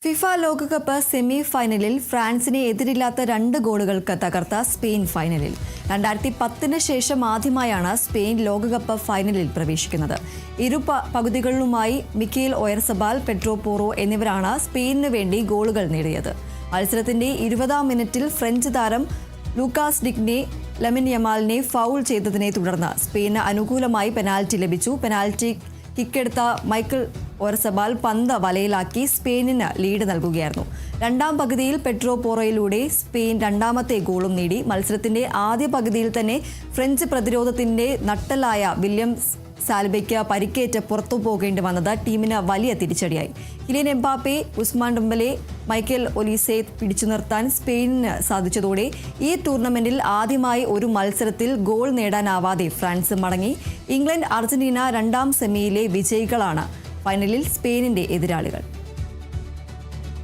FIFA ലോകകപ്പ് semi ഫൈനലിൽ ഫ്രാൻസിനെ എതിരില്ലാത്ത 2 ഗോളുകൾക്ക് തകർത്ത സ്പെയിൻ ഫൈനലിൽ 2010 ശേഷം ആദ്യമായാണ് സ്പെയിൻ ലോകകപ്പ് ഫൈനലിൽ പ്രവേശിക്കുന്നത്. ഇരു പകുതികളിലുമായി മിക്കേൽ ഒയർസബാൽ, പെഡ്രോ പോറോ എന്നിവരാണ് സ്പെയിനിന് വേണ്ടി ഗോളുകൾ നേടിയത്. മത്സരത്തിന്റെ 20-ാം മിനിറ്റിൽ ഫ്രഞ്ച് താരം ലൂക്കാസ് ഡിഗ്നെ ലമിൻ യമാലിനെ ഫൗൾ ചെയ്തതിനെ തുടർന്ന് സ്പെയിന് അനുകൂലമായി പെനാൽറ്റി ലഭിച്ചു. പെനാൽറ്റി കിക്കെടുത്ത മൈക്കൽ ഒയർസബാൽ പന്ത് വലയിലാക്കി സ്പെയിനിന് ലീഡ് നൽകുകയായിരുന്നു. 2-ാം പകുതിയിൽ പെഡ്രോ പോറോയിലൂടെ സ്പെയിൻ 2ാമത്തെ ഗോളും നേടി. മത്സരത്തിന്റെ ആദ്യ പകുതിയിൽ തന്നെ ഫ്രഞ്ച് പ്രതിരോധത്തിന്റെ നട്ടലായ വില്യം സാലിബയ്ക്ക് പരിക്കേറ്റ് പുറത്തു പോകേണ്ടി വന്നത് ടീമിന് വലിയ തിരിച്ചടിയായി. Kylian Mbappe, Ousmane Dembele, Michael Olise പിടിച്ചു നിർത്താൻ സ്പെയിനിന് സാധിച്ചതോടെ ഈ ടൂർണമെന്റിൽ ആദ്യമായി ഒരു മത്സരത്തിൽ ഗോൾ നേടാനാവാതെ ഫ്രാൻസ് മടങ്ങി. ഇംഗ്ലണ്ട്, അർജന്റീന 2ാം സെമിയിലെ വിജയികളാണ് ഫൈനലിൽ സ്പെയിനിന്റെ എതിരാളികൾ.